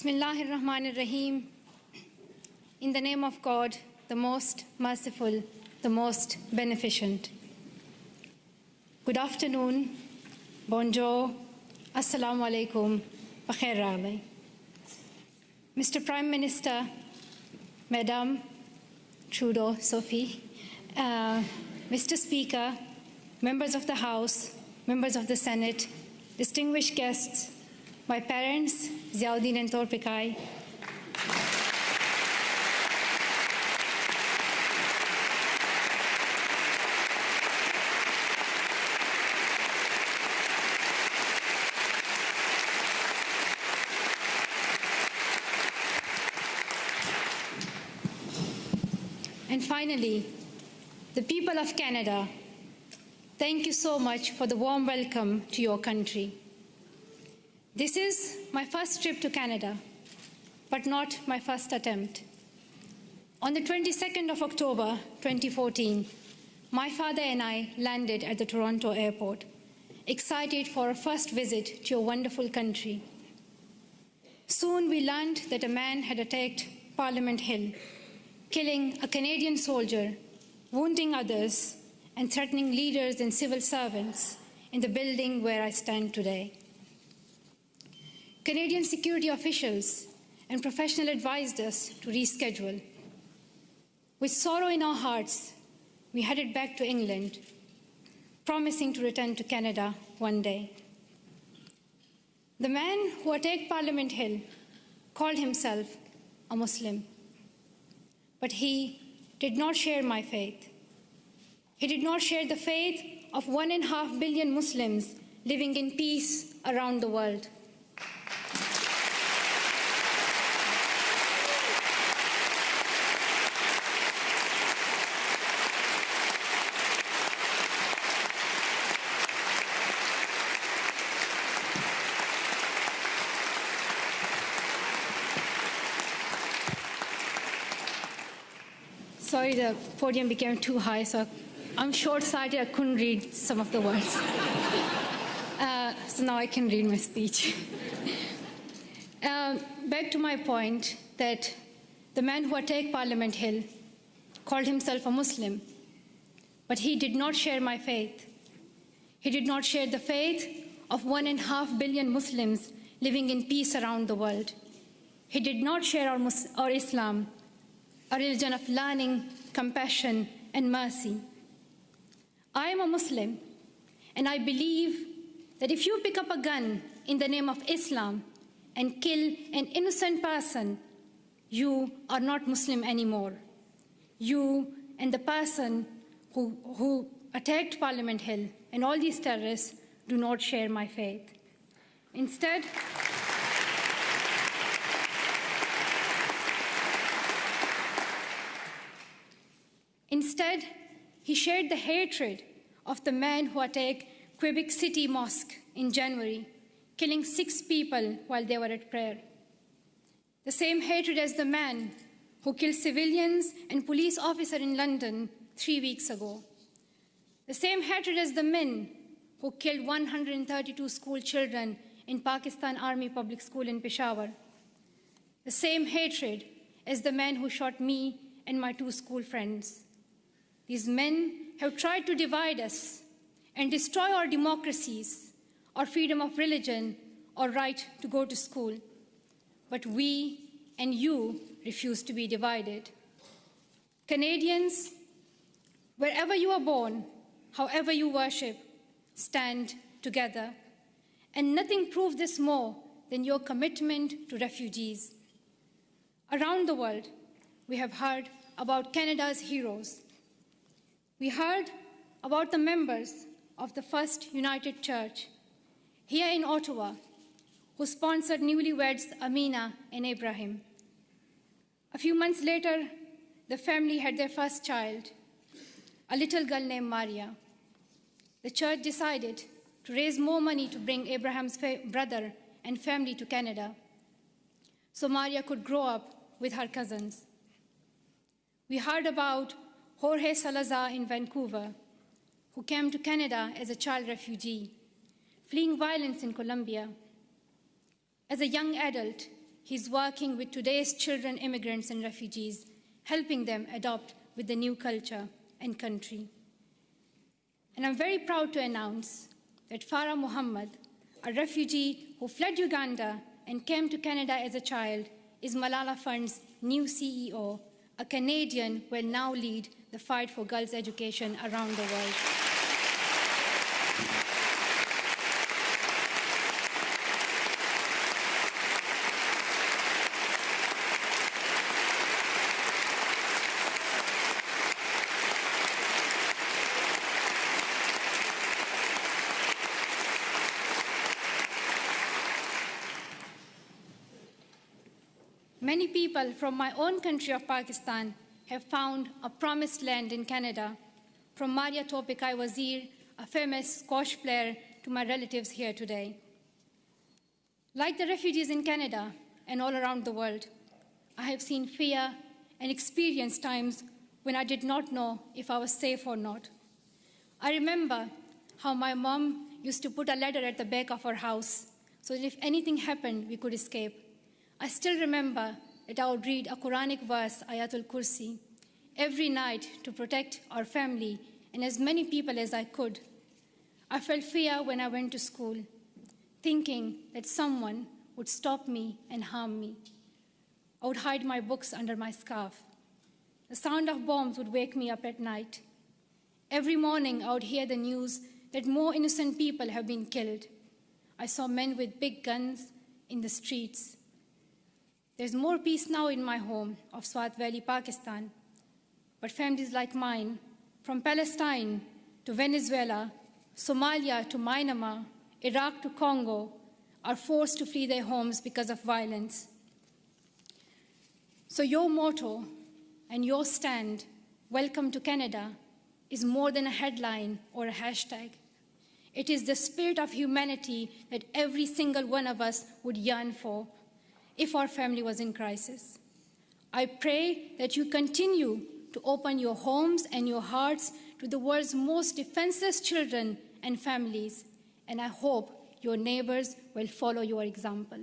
Bismillahirrahmanirrahim. In the name of God, the most merciful, the most beneficent. Good afternoon, bonjour, assalamu alaikum, bakhair raghdai. Mr. Prime Minister, Madam Trudeau, Sophie, Mr. Speaker, members of the House, members of the Senate, distinguished guests, my parents, Ziauddin and Torpikai, and finally, the people of Canada, thank you so much for the warm welcome to your country. This is my first trip to Canada, but not my first attempt. On the 22nd of October 2014, my father and I landed at the Toronto airport, excited for our first visit to your wonderful country. Soon we learned that a man had attacked Parliament Hill, killing a Canadian soldier, wounding others, and threatening leaders and civil servants in the building where I stand today. Canadian security officials and professionals advised us to reschedule. With sorrow in our hearts, we headed back to England, promising to return to Canada one day. The man who attacked Parliament Hill called himself a Muslim, but he did not share my faith. He did not share the faith of 1.5 billion Muslims living in peace around the world. Sorry, the podium became too high, so I'm short-sighted, I couldn't read some of the words. So now I can read my speech. Back to my point that the man who attacked Parliament Hill called himself a Muslim, but he did not share my faith. He did not share the faith of 1.5 billion Muslims living in peace around the world. He did not share our Islam, a religion of learning, compassion, and mercy. I am a Muslim, and I believe that if you pick up a gun in the name of Islam and kill an innocent person, you are not Muslim anymore. You and the person who attacked Parliament Hill and all these terrorists do not share my faith. Instead, he shared the hatred of the man who attacked Quebec City Mosque in January, killing 6 people while they were at prayer. The same hatred as the man who killed civilians and police officers in London 3 weeks ago. The same hatred as the men who killed 132 school children in Pakistan Army Public School in Peshawar. The same hatred as the man who shot me and my 2 school friends. These men have tried to divide us and destroy our democracies, our freedom of religion, our right to go to school. But we and you refuse to be divided. Canadians, wherever you are born, however you worship, stand together. And nothing proves this more than your commitment to refugees. Around the world, we have heard about Canada's heroes. We heard about the members of the First United Church here in Ottawa who sponsored newlyweds Amina and Ibrahim. A few months later, the family had their first child, a little girl named Maria. The church decided to raise more money to bring Abraham's brother and family to Canada so Maria could grow up with her cousins. We heard about Jorge Salazar in Vancouver, who came to Canada as a child refugee, fleeing violence in Colombia. As a young adult, He's working with today's children, immigrants, and refugees, helping them adopt with the new culture and country. And I'm very proud to announce that Farah Muhammad, a refugee who fled Uganda and came to Canada as a child, is Malala Fund's new CEO, a Canadian who will now lead the fight for girls' education around the world. Many people from my own country of Pakistan have found a promised land in Canada, from Maria Topikai Wazir, a famous squash player, to my relatives here today. Like the refugees in Canada and all around the world, I have seen fear and experienced times when I did not know if I was safe or not. I remember how my mom used to put a ladder at the back of our house so that if anything happened, we could escape. I still remember that I would read a Quranic verse, Ayatul Kursi, every night to protect our family and as many people as I could. I felt fear when I went to school, thinking that someone would stop me and harm me. I would hide my books under my scarf. The sound of bombs would wake me up at night. Every morning I would hear the news that more innocent people have been killed. I saw men with big guns in the streets. There's more peace now in my home of Swat Valley, Pakistan. But families like mine, from Palestine to Venezuela, Somalia to Myanmar, Iraq to Congo, are forced to flee their homes because of violence. So your motto and your stand, "Welcome to Canada," is more than a headline or a hashtag. It is the spirit of humanity that every single one of us would yearn for if our family was in crisis. I pray that you continue to open your homes and your hearts to the world's most defenseless children and families, and I hope your neighbors will follow your example.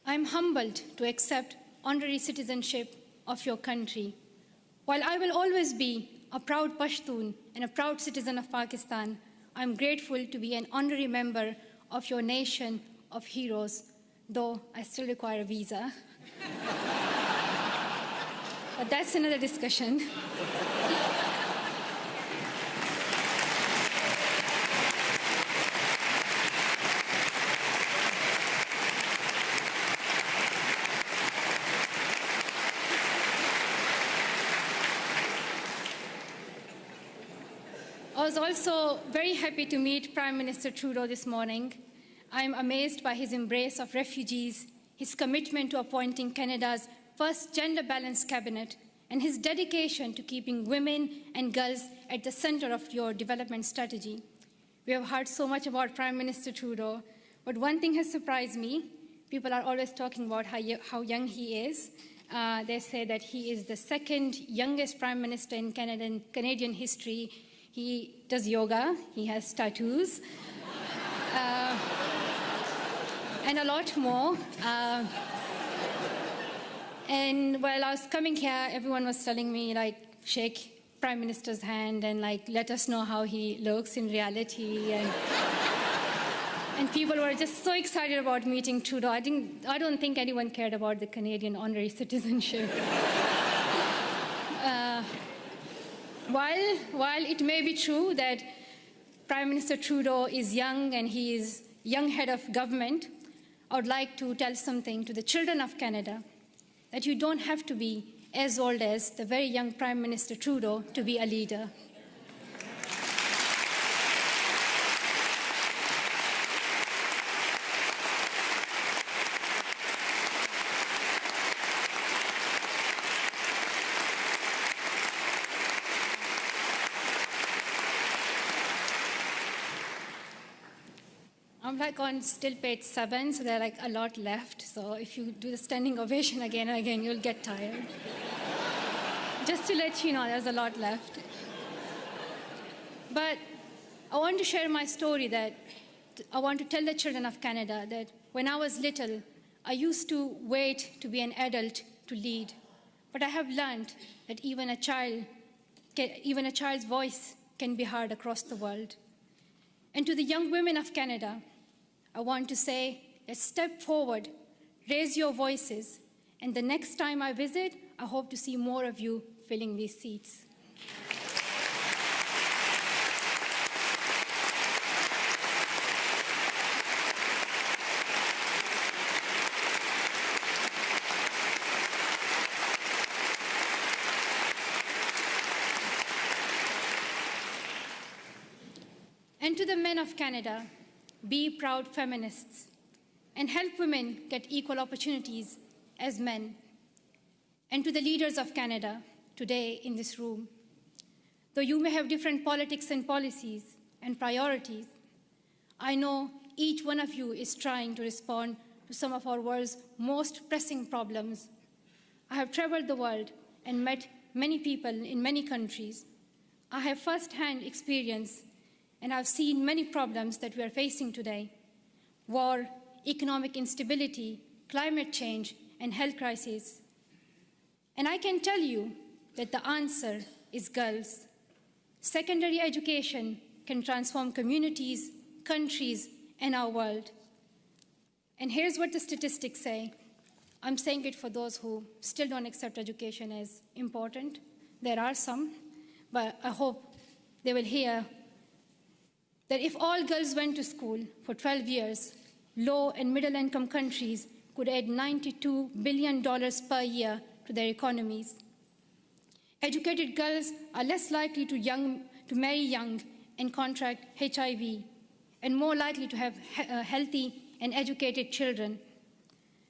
I'm humbled to accept honorary citizenship of your country. While I will always be a proud Pashtun and a proud citizen of Pakistan, I'm grateful to be an honorary member of your nation of heroes, though I still require a visa. But that's another discussion. I was also very happy to meet Prime Minister Trudeau this morning. I am amazed by his embrace of refugees, his commitment to appointing Canada's first gender-balanced cabinet, and his dedication to keeping women and girls at the center of your development strategy. We have heard so much about Prime Minister Trudeau, but one thing has surprised me. People are always talking about how young he is. They say that he is the second youngest Prime Minister in Canadian history. He does yoga, he has tattoos, and a lot more. And while I was coming here, everyone was telling me, like, shake Prime Minister's hand and, like, let us know how he looks in reality. And people were just so excited about meeting Trudeau. I don't think anyone cared about the Canadian honorary citizenship. While it may be true that Prime Minister Trudeau is young and he is young head of government, I would like to tell something to the children of Canada, that you don't have to be as old as the very young Prime Minister Trudeau to be a leader. I'm like on still page 7, so there are like a lot left. So if you do the standing ovation again and again, you'll get tired. Just to let you know, there's a lot left. But I want to share my story that I want to tell the children of Canada that when I was little, I used to wait to be an adult to lead. But I have learned that even a child's voice can be heard across the world. And to the young women of Canada, I want to say, let's step forward, raise your voices, and the next time I visit, I hope to see more of you filling these seats. And to the men of Canada, be proud feminists and help women get equal opportunities as men. And to the leaders of Canada today in this room, though you may have different politics and policies and priorities, I know each one of you is trying to respond to some of our world's most pressing problems. I have traveled the world and met many people in many countries. I have first-hand experience and I've seen many problems that we are facing today: war, economic instability, climate change, and health crises. And I can tell you that the answer is girls. Secondary education can transform communities, countries, and our world. And here's what the statistics say. I'm saying it for those who still don't accept education as important. There are some, but I hope they will hear that if all girls went to school for 12 years, low and middle-income countries could add $92 billion per year to their economies. Educated girls are less likely to marry young and contract HIV, and more likely to have healthy and educated children.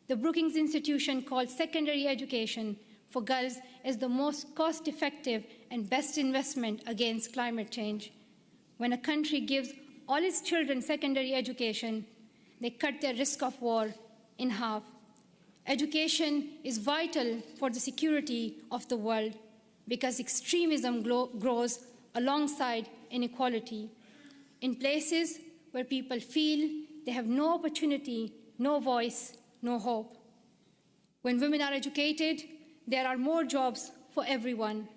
The Brookings Institution called secondary education for girls as the most cost-effective and best investment against climate change. When a country gives all its children secondary education, they cut their risk of war in half. Education is vital for the security of the world because extremism grows alongside inequality. In places where people feel they have no opportunity, no voice, no hope. When women are educated, there are more jobs for everyone.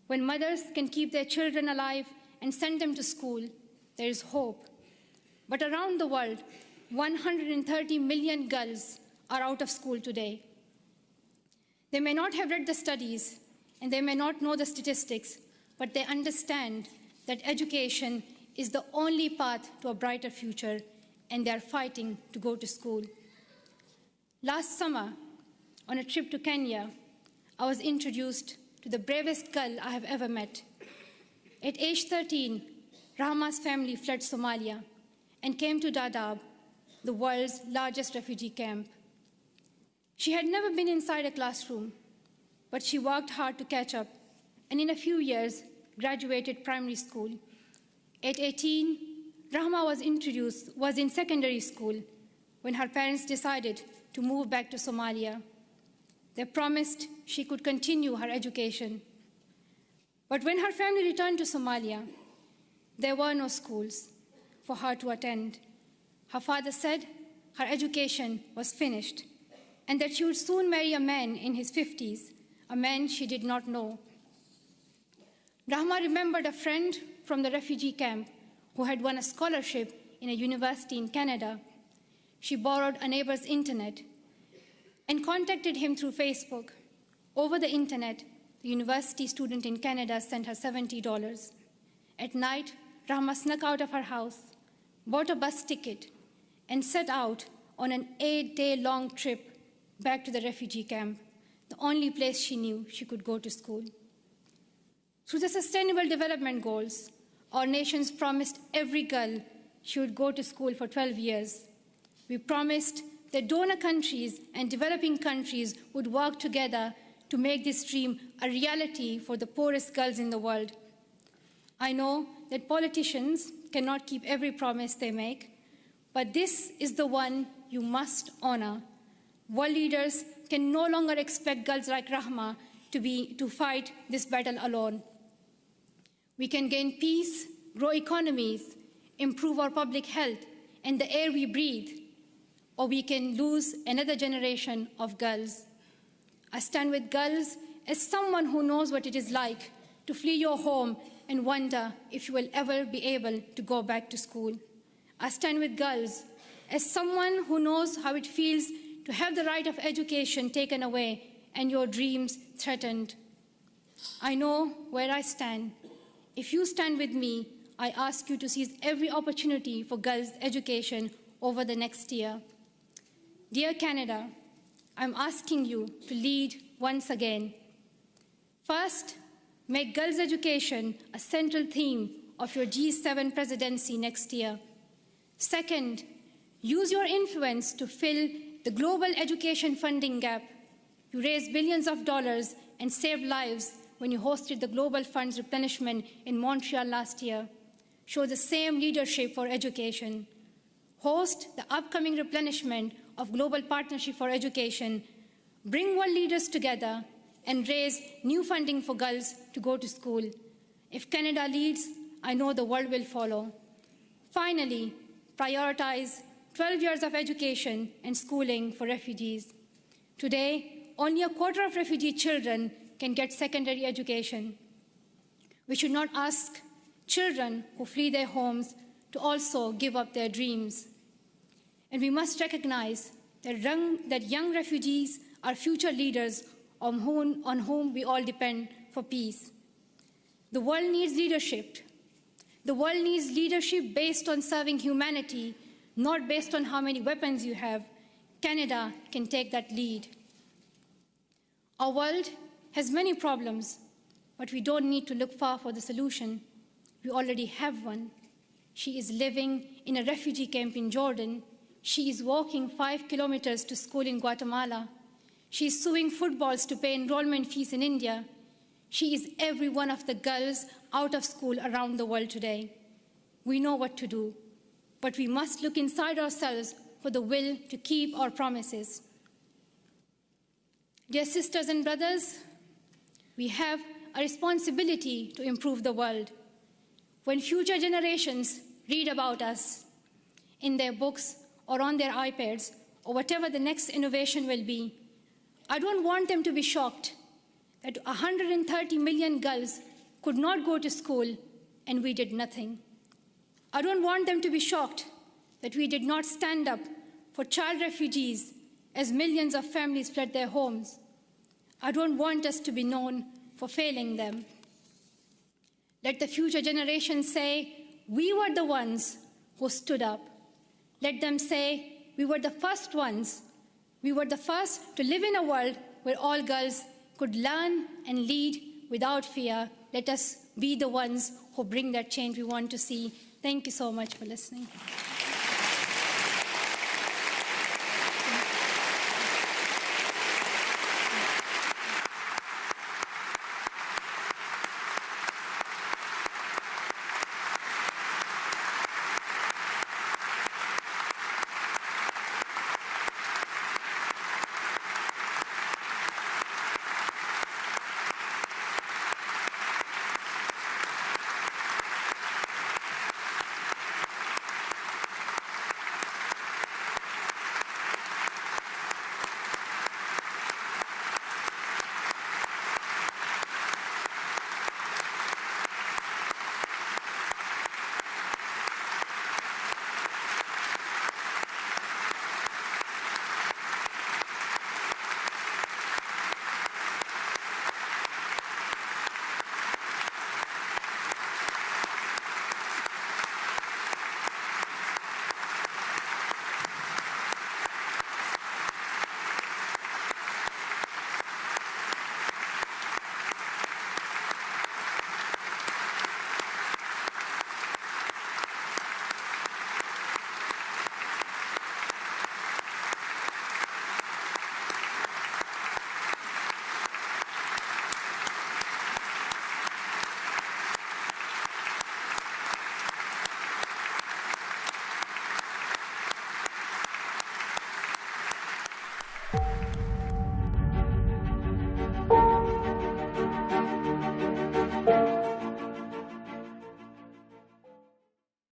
When mothers can keep their children alive and send them to school, there is hope. But around the world, 130 million girls are out of school today. They may not have read the studies, and they may not know the statistics, but they understand that education is the only path to a brighter future, and they are fighting to go to school. Last summer, on a trip to Kenya, I was introduced to the bravest girl I have ever met. At age 13, Rahma's family fled Somalia and came to Dadaab, the world's largest refugee camp. She had never been inside a classroom, but she worked hard to catch up, and in a few years, graduated primary school. At 18, Rahma was in secondary school when her parents decided to move back to Somalia. They promised she could continue her education. But when her family returned to Somalia, there were no schools for her to attend. Her father said her education was finished and that she would soon marry a man in his 50s, a man she did not know. Rahma remembered a friend from the refugee camp who had won a scholarship in a university in Canada. She borrowed a neighbor's internet and contacted him through Facebook. Over the internet, the university student in Canada sent her $70. At night, Rahma snuck out of her house, bought a bus ticket, and set out on an 8-day-long trip back to the refugee camp, the only place she knew she could go to school. Through the Sustainable Development Goals, our nations promised every girl she would go to school for 12 years. We promised that donor countries and developing countries would work together to make this dream a reality for the poorest girls in the world. I know that politicians cannot keep every promise they make, but this is the one you must honor. World leaders can no longer expect girls like Rahma to fight this battle alone. We can gain peace, grow economies, improve our public health and the air we breathe, or we can lose another generation of girls. I stand with girls as someone who knows what it is like to flee your home and wonder if you will ever be able to go back to school. I stand with girls as someone who knows how it feels to have the right of education taken away and your dreams threatened. I know where I stand. If you stand with me, I ask you to seize every opportunity for girls' education over the next year. Dear Canada, I'm asking you to lead once again. First, make girls' education a central theme of your G7 presidency next year. Second, use your influence to fill the global education funding gap. You raised billions of dollars and saved lives when you hosted the Global Fund's replenishment in Montreal last year. Show the same leadership for education. Host the upcoming replenishment of Global Partnership for Education. Bring world leaders together and raise new funding for girls to go to school. If Canada leads, I know the world will follow. Finally, prioritize 12 years of education and schooling for refugees. Today, only a quarter of refugee children can get secondary education. We should not ask children who flee their homes to also give up their dreams. And we must recognize that young refugees are future leaders on whom we all depend for peace. The world needs leadership. The world needs leadership based on serving humanity, not based on how many weapons you have. Canada can take that lead. Our world has many problems, but we don't need to look far for the solution. We already have one. She is living in a refugee camp in Jordan. She is walking 5 kilometers to school in Guatemala. She is sewing footballs to pay enrollment fees in India. She is every one of the girls out of school around the world today. We know what to do, but we must look inside ourselves for the will to keep our promises. Dear sisters and brothers, we have a responsibility to improve the world. When future generations read about us in their books or on their iPads or whatever the next innovation will be, I don't want them to be shocked that 130 million girls could not go to school and we did nothing. I don't want them to be shocked that we did not stand up for child refugees as millions of families fled their homes. I don't want us to be known for failing them. Let the future generations say, we were the ones who stood up. Let them say, we were the first ones. We were the first to live in a world where all girls could learn and lead without fear. Let us be the ones who bring that change we want to see. Thank you so much for listening.